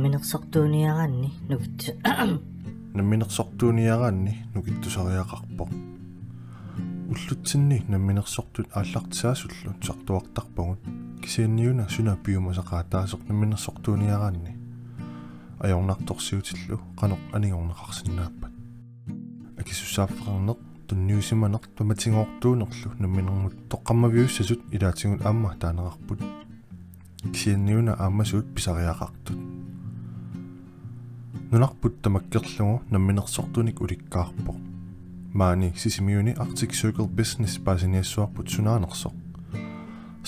намминерсортууниараанни нукитсу намминерсортууниараанни нукиттусариақарпоқ уллутсинни намминерсортут ааллартисаасуллу сартуартарпагут кисианниуна суна пиумасақаатаасоқ намминерсортууниараанни ajornartorsiutилlu qaneq anigorneqarsinnaappat akissussaaffeqarneq tunniusimaneq tumatingoortuunerlu namminermut toqqammaviussasut ilaatigut aamma taaneqarput kisianniuna aammasuut pisariaqartut nunarput tamakkerlugu namminersortunik ulikkaarpoq maani sisimiuni Arctic Circle Business paasiniassuarput sunaanersoq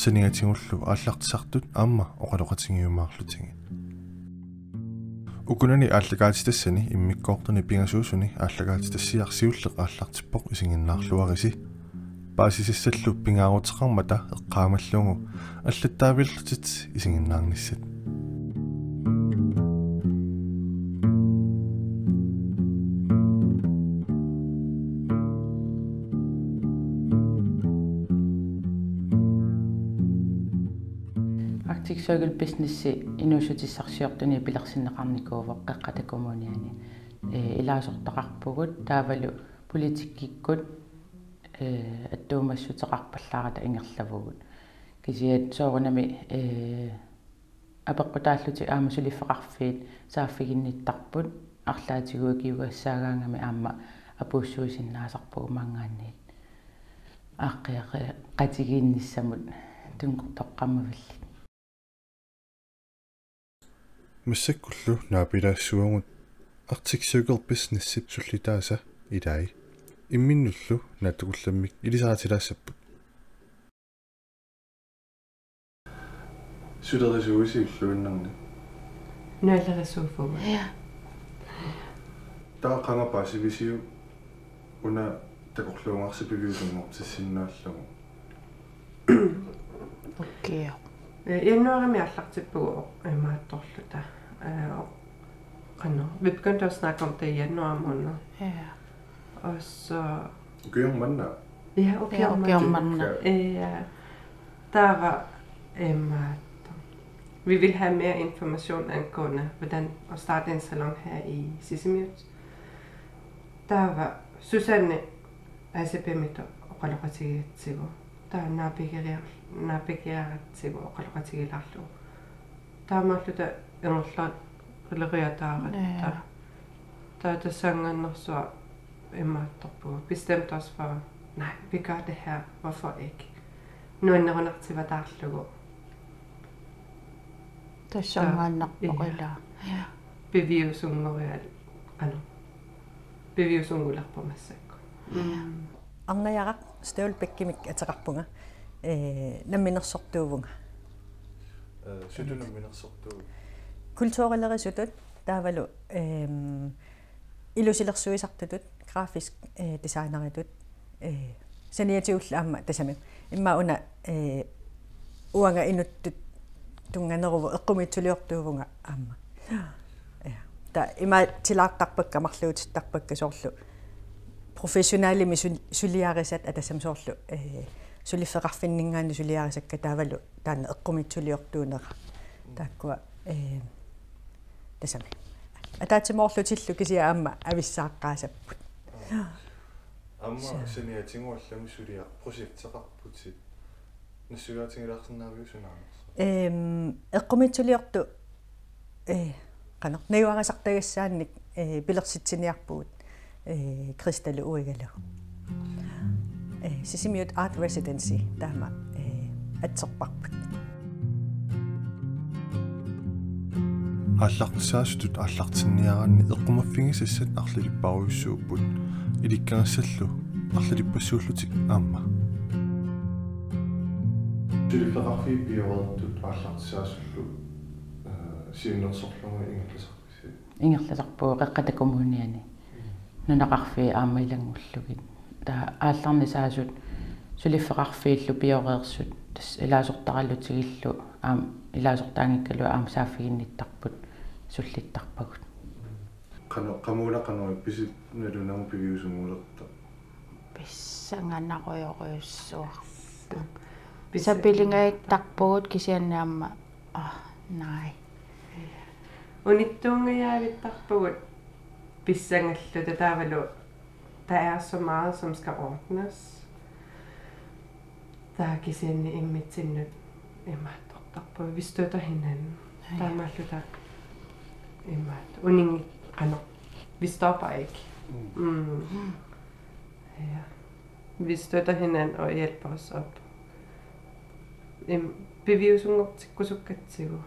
sanigatingullu aallartisartut aamma oqaloqatingiumaarlutingi ukunani ааллагаатитассани иммиккоортуни пингасуусуни ааллагаатитассиарсиуллеқ ааллартиппоқ исигиннаарлуариси паасисиссаллу пингаарутеқармата эққаамаллугу аллаттаавиллутит исигиннаарниссат Arctic Circle Business inusutissarsiortuni pilersinneqarnikuuvoq qaqqatakommuniani ilaasortaqarpugut taavalu politikikkut attuumassutеқарпаллаарата ингерлагугут кисиат соорунами апеққутааллути аамасулиффеқарфиит сааффигинниттарпут арлаатигуакиугассаагаангами аама апууссуисиннаасарпугу маангаанниит ааққиақи қатигиинниссамут тунгортоққаммавилли массаккуллу наапилаассуагут Arctic Circle Business суллитааса илаи имминнуллу наатукулламмик илисаратилаассаппут сулерисуисиуллуиннарни налерисууфуга я таақанга паасивисиу уна такорлуунгарсипивиусунгортиссиннааллагу окей januari allaqtippugu imaattorluta qanno vi begyndte at snakke om det i januar måned og så Manna. ja okay Manna der var vi vil have mere information angående hvordan at starte en salon her i Sisimiut. Der var Susanne ACP-mit og Qalaqatigitsigu. Der er nabigeeratigu og Qalaqatigilarlu. Der er malluta ingerlaa qileriataaqatta. Der er det sangen så immaattorpu. Bestemt også for nej, vi gør det her. Hvorfor ikke? Nu innerunartivatarlugu. тассангааннарпоқила beviusungorial beviusungularpu massakku арнаярaq стаулпаккимик атеқарпунга намминерсортуувунга сутунамминерсортуу культурилерисутут таавалу илусилерсуисартутут графиск дизайнеритут саниатиулла аама тасами имма уна уанга инуттут тунганеруву эққумитсулиортуувунга аама та има тилаартарпакка марлуутиттарпакка соорлу профессионалими сулиарисат атасам соорлу сулиффеқарфиннингаани сулиарисакка таавалу таана эққумитсулиортуунера тааккуа тасами атаатимоорлутиллу кисиа аама ависсааққаасаппут амма сениатингуаллами сулиа прожектеқарпутит нассугаатингилаарсиннаавиусунаамас эққумитсулиорту qano nayuarisartagassaannik pilersitsiniarpugut Kristalle uigalu Sisimiut Art Residency taama atserparput аллартисаасутут аллартинниараанни эққумаффигисассат арлилиппаруйуссууппут иликкагассаллу арлилиппассууллутик аама тилифеқарфи биорертут аллартисаасуллу сиуннерсорлунга ингерласарпуу қеққатакоммуниани нунақарфи аама илангуллугит таа аалларнисаасут сулиффеқарфииллу биореерсут тас илаасортараллутигиллу аам илаасортаангиккалу аама сааффигинниттарпут суллиттарпагут qamulaqanerui pisit nalunamo piviusumulerta писсанганаруйоруйуссуарпу писапилингаиттарпугут кисианнаама най Unittungajaavittarpugut pissangallu tataavalu der er så meget som skal ordnes. Der er kisianni immitsinnyt immattortarpu. Vi støtter hinanden. Der er mallu der immat. Uningi qano. Vi stopper ikke. Ja. Vi støtter hinanden og hjælper os op. Beviusungortikkusukkatsigu.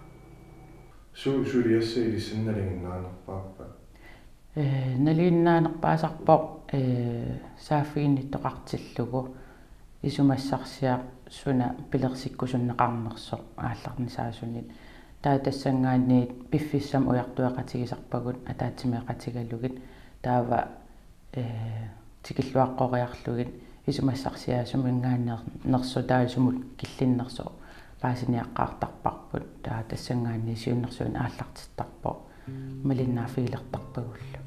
Suliasse ili sinnalinginaanarpaappa. Naliinnaanерпаасарпо сааффигинниттоқартиллугу исумассарсиа суна пилерсиккусуннеқарнерсо аалларнисаасунит таа тассангаанниит пиффиссам уяртуақатигисарпагут атаатсимеқатигаллугит таава тикиллуаққориарлугит исумассарсиа сумингааннерсо таасумут киллиннерсо паасиниаққаартарпарпут таа тассангаанни сиуннерсуун ааллартиттарпо малиннаафигилертарпагуллу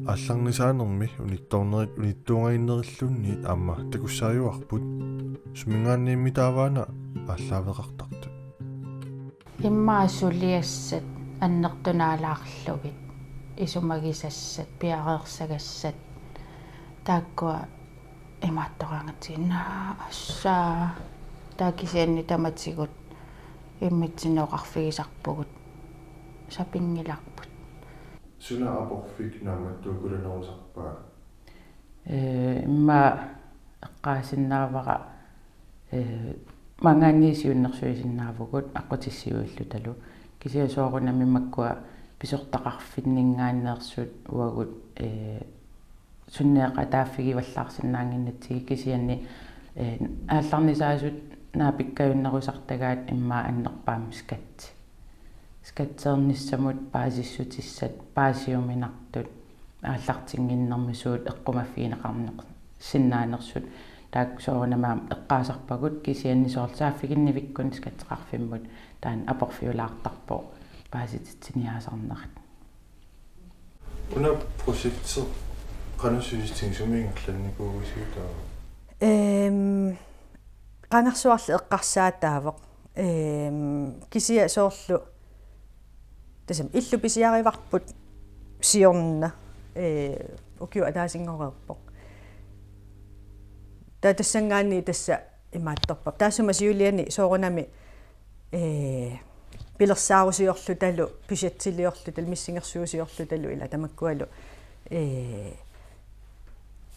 алларнисаанерми унитторнерит аама такуссааюарпут сумингаанниимми тааваана ааллаавеқартарту иммаасулиассат аннертунаалаарлугит исумагисассат пиареерсагассат тааккуа имааттораангатигинаа ассаа таакисианни таматигут иммитсинеоқарфигисарпугут сапингиларпут суна апорфик нааматтуукуланерусарпаа имма эққаасиннаавара мангаанниисиуннэрсуисиннаавгут аққутиссиуиллу талу кисиасоорунами маккуа писортақарфиннингааннеерсут уагут суннеэқа тааффигиваллаарсинаангиннатсиги кисианни аалларнисаасут наапиккаюннерусартагаат имма аннерпаами скатсерниссамут паасиссутиссат паасиуминартут ааллартингиннэрмисуут эққумаффигинеқарнеқ синнаанерсут таак соорунамаам эққаасарпагут кисианнисоорлсааффигиннивиккун скатсеқарфиммут таан апорфиулаартарпо паасититсиниаасарнерит уна прожектсер канусуистин сумингерланникуугусиутаа qangarsuarlu eqqarsaataavoq kisia soorlu tasam illu pisiarivarput siorna ukiu ataasingorerpoq tatassangaanni tassa imaattorpa taasuma siuliani soorunami pilersaarusiorlu talu pisatsiliorlu tal missingersuusiorlu talu ila tamakkualu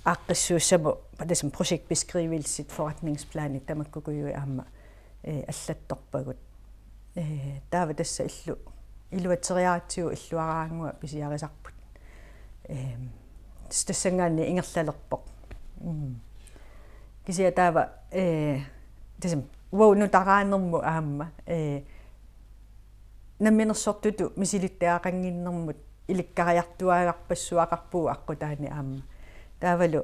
aqqissuussamu padasam projektbeskrivelsit forretningsplanit tamakkukuyui aamma аллатторпагут таава тасса илуатериааратсиу иллуараангуа писиарисарпут тассангаанни ингерлалерпоқ кисиа таава тасам уону тараанерму аамма намминерсортуту мисилиттаақангиннэрмут иликкариартуааларпассуақарпуу аққутаани аамма таавалу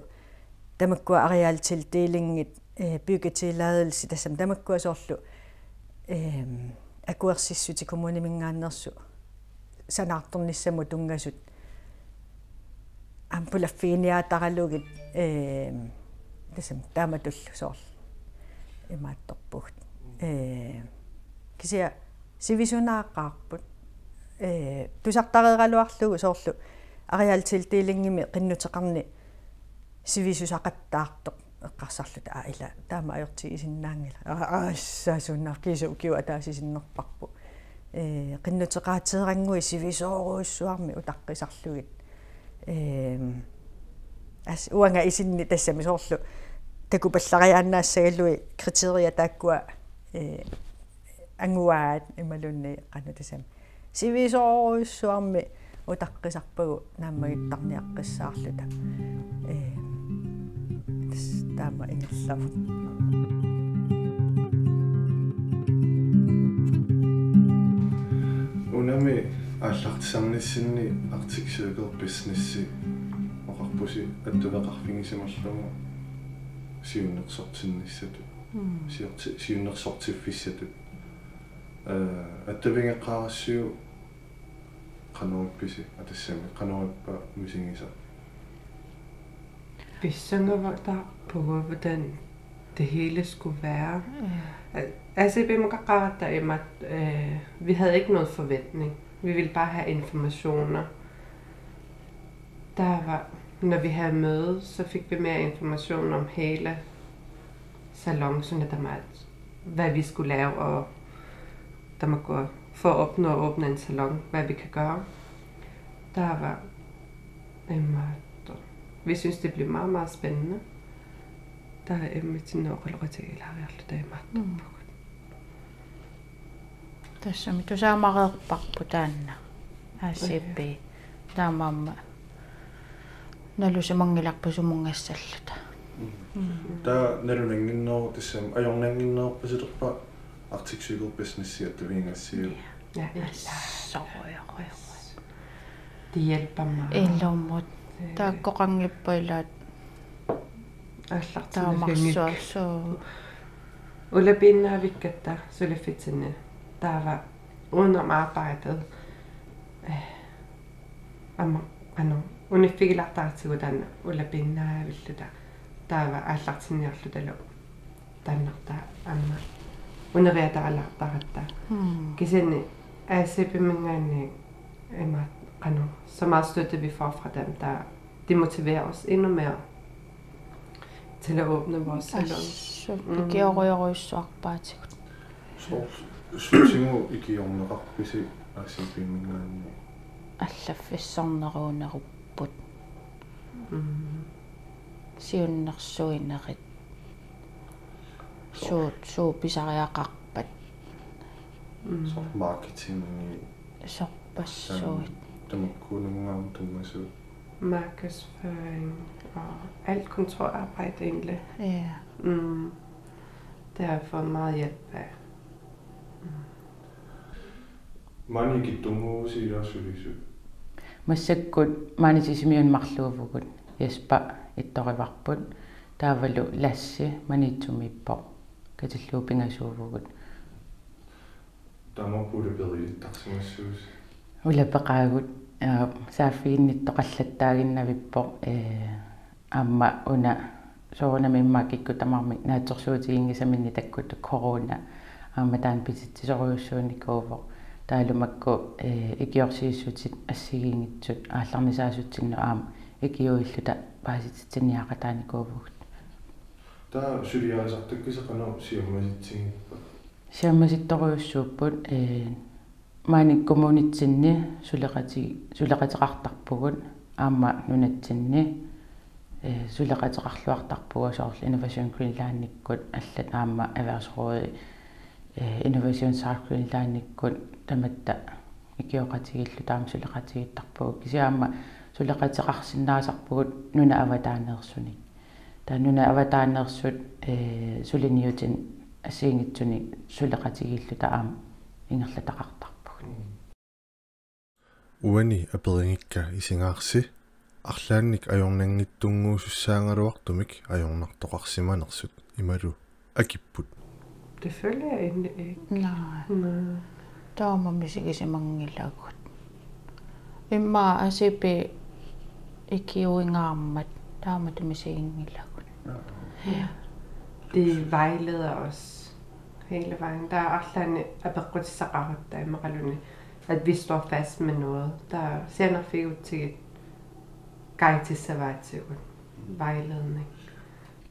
тамаккуа ареалтилтиилингит byggetilladelse tasam tamakkua soorlu akuersissuti kommuniminggaannersu sanaartornissamu tungasut ampulaffiiniataralugit tasam taamatullu soorl imaattorpugut kisia sivisunaaqaarput tusartareeraluarlugu soorlu arealtiltiilingimi qinnuteqarni sivisusaqattaartoq eqqarsarluta ila taama ajorti isinnaangila aassaasunnar kiisu kiu ataasisinnerparpu qinnuteqaateerangui sivisooruussuarmi utaqqisarlugit as uanga isinni tassami soorlu takupallariaannaassagallui kriteria taakkua anguaat imalunni qanu tasam sivisooruussuarmi utaqqisarpagu naamagittarniaqqissaarluta taama ingerlavu unami ааллартисарнissinni artiksøger businessi oqarpusi attuveqarfingisamarlugu siunnersortinnissatu siunnersortiffissatu attavingaqaarassiu qanuippisi atassami qanuippa musingisa Pissangavaqtarpuguvutan det hele skulle være. Altså, vi havde ikke noget forventning. Vi ville bare have informationer. Når vi havde møde, så fik vi mere information om hele salon, hvad vi skulle lave, og der må gå for at opnå at åbne en salon, hvad vi kan gøre. Vi synes, det blev meget, meget spændende. Der er mit nørkelrøttel har været det meget. Tässä on mitä saa marrapakku tänne. ACP. Tämä nalu se mangilakpu sumungassallata. Der nalunanginner tissam ajornanginner pasiderpa article business at vingassiu. Ja, Så røg. det hjælper mig. Ellomut. Der qoqangippuilaat taamarsuarsu. Ulla Binna vikkatta sulifitsenne. Der var under arbejdet. Unifikilaqtaartigutan Ulla Binna villuta. Der var allartinniarlutalo. Tannarta amma. Uneriataalaartaratta. Kisenne ACP-mingani så meget støtte vi får fra dem, de motiverer os endnu mere til at åbne vores salon. Så det giver røg-røg-sokbart. Så sytingo ikke om nok hvis ACP mingani. Allafissarneruunerupput. Siunnersuinnerit. Suupisariaqarpat. Så marketing Sorpassuit. Tamukkunungaam tummasut. Markedsføring og alt kontorarbejde egentlig. Ja. Det har jeg fået meget hjælp af. Mani kittungu siirasulisu. Massakkut maanisisimiun marluuvukut Jesper ittorivarput taavalu lassi manitsumippo katilluupingasuuvukut Tamappude berilittarsimassuus. улапеqaagut saafiinnittoqallattaaginnavippo аама уна соорнамиммаакикку тамарми наатсорсуутигингисаминни таккут корона аама таан пититсисориуссууникуувоq таалумакку икиорсииссутит ассигингитсут аалларнисаасутсинну аама икиуиллута пааситсиниақатааникуувгут Tää syrjäisartakkisaqanu siammasitsingippa. сиаммаситториуссууппут maanik kommunitsinni suleqatiqartarpugut aamma nunatsinni suleqatiqarluartarpugu soorl innovation greenlaannikkut allat aamma aversuruudi innovation greenlaannikkut tamatta ikioqatigillu taam suleqatigittarpugu kisiaamma suleqatiqarsinnaasarpugut nuna avataaneersuni taa nuna avataaneersut suliniutin asiingitsuni suleqatigillu taam ingerlataqartar Uani aperinngikka isingaarsi арлаанник ajornanngittunguussussaangaluartumik ajornartoqarsimanersut imalu akipпут. Det følger jeg egentlig ikke. Nej. Taamamisigisimangilaagut. Imma ACP ikiuingaarmat taamatumisigingilaagut. Ja. De vejleder os hele vejen. Der er Arlane apequtissaqarutta imaraluni. At vi står fast med noget. Der sender vi ud til guide-til vejledning.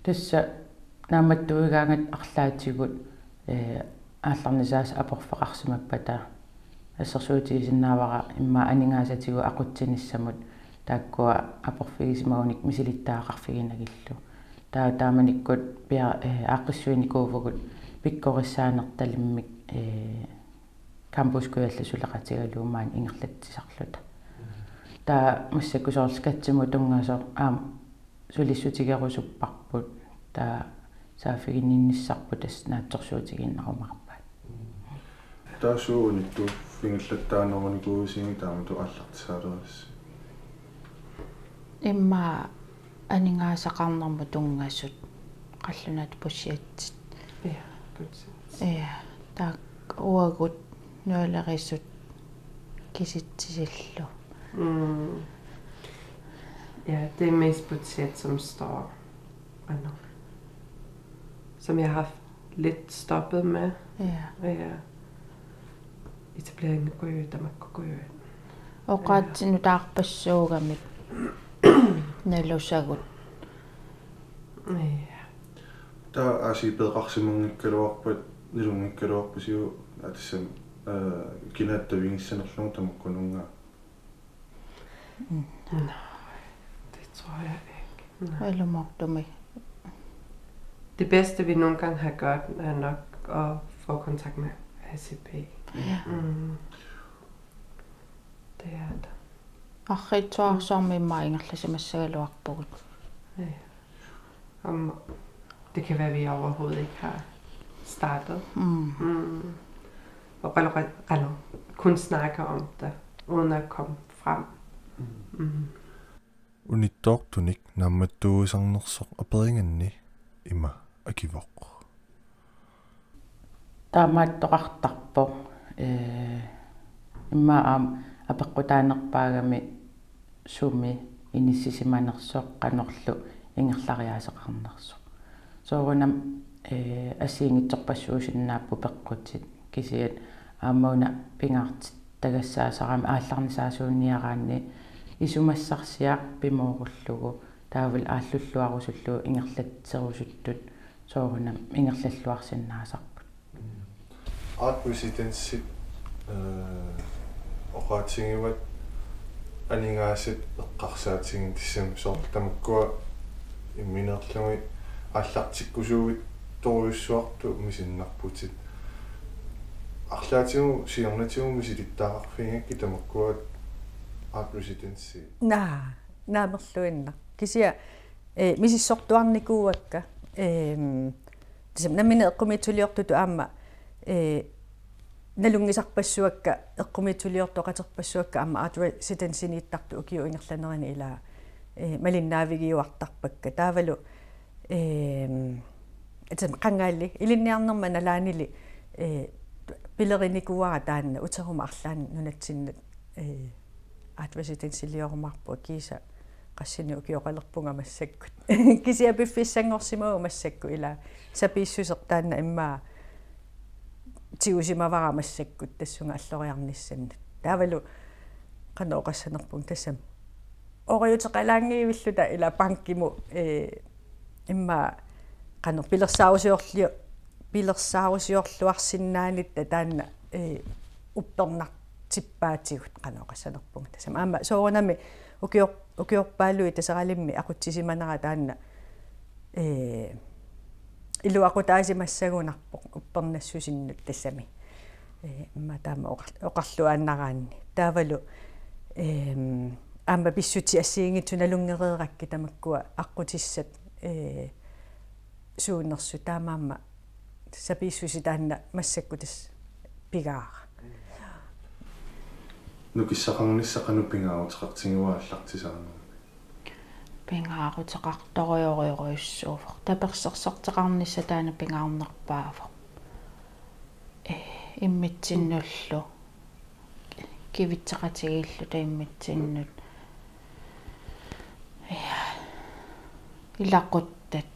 Tässä naamattuigaangat арлаатигут аалларнисаас апорфеқарсимаппата ассерсуутигисиннаавара имма анингаасатигу ақутсинissамут тааккуа апорфигисимагуник мисилиттаақарфигинагиллу тааманиккут пиа ааққиссуиникуувгут пиккориссаанерталиммик кампускуялла сулеқатигалуумаан ингерлатсисарлута таа массаккусоорлкатсиму тунгаасо аама сулиссутигерусуппарпут таа саафигинниссарпут тас наатсорсуутигиннарумарпаат таасууунитtu фингиллаттаанерникуусинги таамату аллартисаалерис имма анингаасақарнэрму тунгаасут қаллунат пуссиатсит таак уагут нуалерисут киситсисиллу. Ja, det er mest budget, som står som jeg har haft lidt stoppet med. Ja. Etableringen af Gøge, der man kunne gøre. Og ret nu tarpassuugamik nalusagut. Ja. Der er sig bedragsimung ikkaluarpat nilung ikkaluarpasiu atsam kinattavigissanerlung tamakkununga. Nej, det tror jeg ikke. Nej. Eller mortumi. Det bedste vi nogle gange har gjort er nok at få kontakt med ACP. Ja. Det er det. Arritsuar sormi maingerlasimassaluarpugut. Ja. Det kan være, at vi overhovedet ikke har startet. Og kun snakke om det, uden at komme frem. Unittortunik nammattuusarnersoq aperinganni ima akivoq. Taamaattoqartarpo imma апеккутаанерпаагами суми иниссисиманерсоқ канорлу ингерлариаасеқарнерсо соорунам ассиингитсорпассуусиннааппу пеққутсит кисиат аамауна пингаартит тагассаасарами аалларнисаасуунниараанни исумассарсиақ пимооруллугу таавал ааллуллуарусуллуу ингерлатсерусуттут соорунам ингерлаллуарсиннаасарпут Art-residenssit oqaatigivat aningaasit eqqarsaatigiin tissam soortamakkuа imminerlumi аллартиккусуугит торюссуарту мисиннарпутит арлаатигу сиорнатигу мисилиттаақарфингакки тамаккуат art-residency наамерлуинна кисиа мисиссортуарникууакка тисам намина эққумитсулиортуту аама налунгисарпассуакка эққумитсулиортоқатерпассуакка аама art residency-нииттарту укиу ингерланерани илаа малиннаавигиуартарпакка таавалу атам қангаалли илинниарнерма налаанили пилериникуара таанна утерума арлаан нунатсиннат art residency-лиорумарпу киса qassini ukiоqalerpunga massakkut kisia piffissangorsimau massakku ila sapiissusertaanna immaa tiusimavara massakkut tassunga alloriarnissannat taavalu qanoqassanerpun tassam oriuteqalaangiivilluta ila pankkimu immaa qano pilersaarusiorluarsinnaanitta taanna uppernertippaatigut qanoqassanerpunga tassam aama soorunami ukiorpaalui tasaralimmi aqutsissimanera taanna iluaqutaasimassagunarpoq uppernassusinnut tassami imma taama oqarluaannaraanni taavalu aama pissuti assiingitsunalungereerakki tamakkua aqqutissat suunnersu taamaamma sapiissusi taanna massakkutas pigaara nukissaqarnissaqanupingaarutiqartiguaallartisaarnu пингаарутеқарториориориуссууфо таперсерсартеқарнисса таана пингаарнерпаафо иммитсиннуллу кивитсеқатигииллу таиммитсиннут илақуттат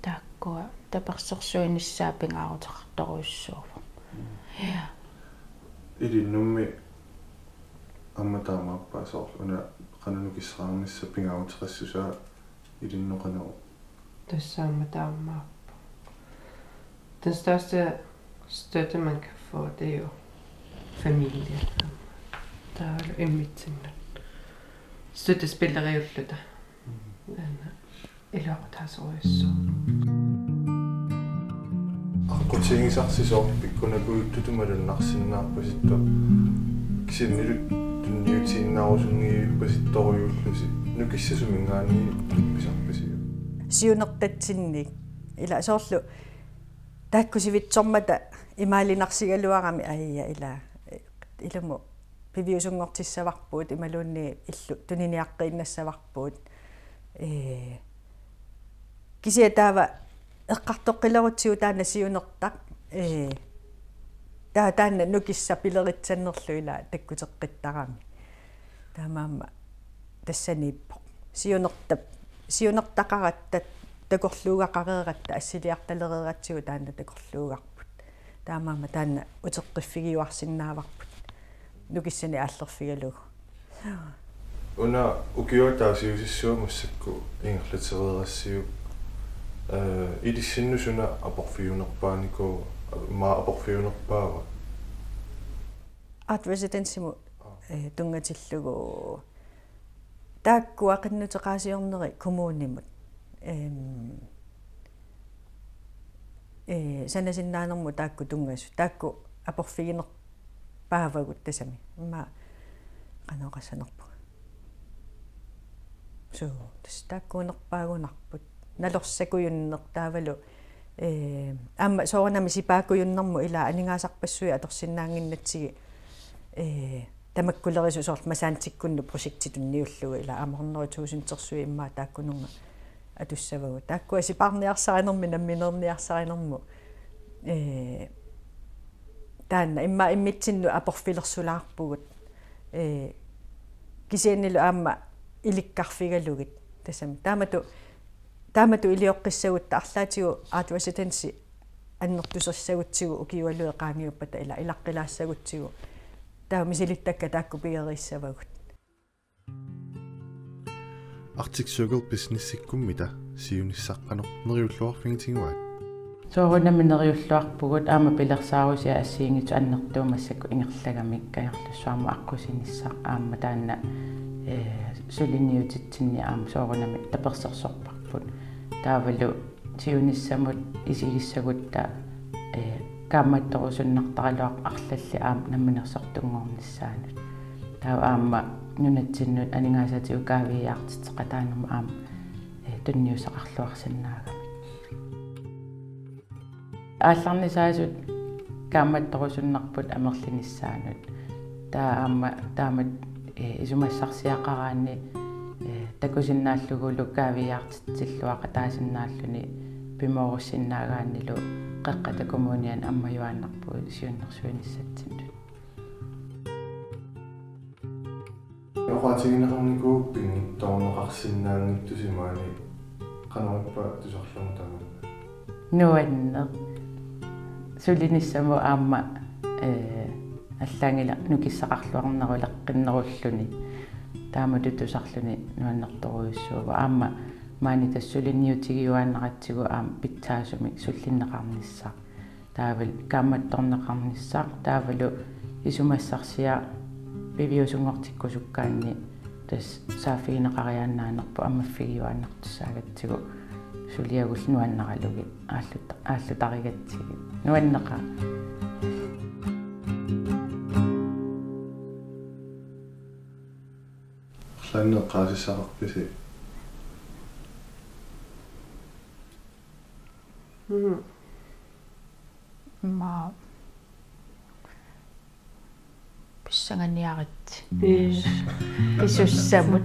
таккуа таперсерсуиниссаа пингаарутеқарториуссууфо илиннумми амматаамааппаасоор уна qanunukissaqarnissa pingaarutiqassусаа ilinnoqanero Tassaamataammaappa. Den største støtte man kan få, det er jo familie. Der er jo emmitsinnet. Støtte spiller jo lidt. Eller tager så også. aqutigisarsisoor pikkunakuuttutumalunarsinnaarpasittu kisinnilut tunniutiinnarusungiippasittoriullusi nukissasumingaani pisarpasiu siunertatsinnik ila soorlu taakkusivitsormata imaalinarsigaluarami aia ila ilamu piviusungortissavarpuut imaluunni illu tuniniaqqinnassavарpuut kisia taava eqqartoqqilerutsiu taanna siunertaq taanna nukissa pileritsannerlu ila takkuteqqittarami taamaamma tassaniippo siunertap siunertaqarattat такорлуугақареератта ассилиарталереератсигу таанна такорлуугарпут таамаама таанна утеққиффигиуарсинааварпут нукиссани ааллерфигалугу уна укиуатаасиусиссуамассакку ингерлатереерассиуп идиссиннусуна апорфиунерпааникуу ма апорфиунерпаава art residensimu тунгатиллугу тааккуақиннутеқаасиорнери коммууннимут санасиннаанерму таакку тунгасу таакку апорфигинерпаавагут тасами имма канаоқассанерпу so тас тааккуунерпаагунарпут налорсакуйуннертаавалу амма соорнами сипааккуйуннэрму ила анингаасарпассуи аторсиннаангиннатсиги тамаккулерису сорт масаантиккунну прожектитунниуллугу ила аморнеритуусинтерсуи иммаа тааккунунга атуссавагу тааккуа сипаарниарсаринерми намминерниарсаринерму таанна имма иммитсинну апорфилерсулаарпугут кисианнилу аама иликкарфигалугит тасами таамату илиоққиссагутта арлаатигу art residency аннертусерсагутсигу укиуалуэ qaangiuppata ила илаққилаассагутсигу таамисилиттакка таакку пиериссавагут Arctic Circle business-иккуммита сиуниссаққанер нериуллуарфигитигуат соорунаминериуллуарпугут аама пилерсаарусиа ассиингиту аннертуумассакку ингерлагамик каярлуссуарма аққусиниссаа аама таанна сулиниутитсинни аама соорунами таперсерсорпарпут таавалу сиуниссамут исигиссагутта каамматторусуннартаралуақ арлалли аама намминерсортунгорнissaanут таа аама нунатсиннут анингаасатиу каавиаартитеқа таанерма аама тунниусақарлуарсинаагами аалларнисаасут каамматторусуннарпут амерлинissaanут таа аама таамат исумассарсиақараани такусиннааллугулу каавиаартитсиллуақа таасиннааллуни пимооруссиннаагааннилу қеққата коммуниан аммаюааннарпу сиуннерсуиниссатсиннут Яхаатигинерникууппинги тоорнеқарсиннаангиттусимаани канариппа тусарлугу таман нуаннер сулиниссаму аама аллаангила нукиссақарлуарнерулекқиннеруллуни таамату тусарлуни нуаннерторуйуссуува аама маани тассулинниутигиуааннератсигу аама питсаасуми суллиннеқарниссаа таавал каамматторнеқарниссаа таавалу исумассарсиа пивиусунгортиккусуккаанни тас саафигинеқариааннаанерпу аммаффигиуааннартуссаагатсигу сулиагул нуаннералуги ааллутаригатсиги нуаннеқа ланнеқаасиссақарписи ма писсанганиарит писуссамут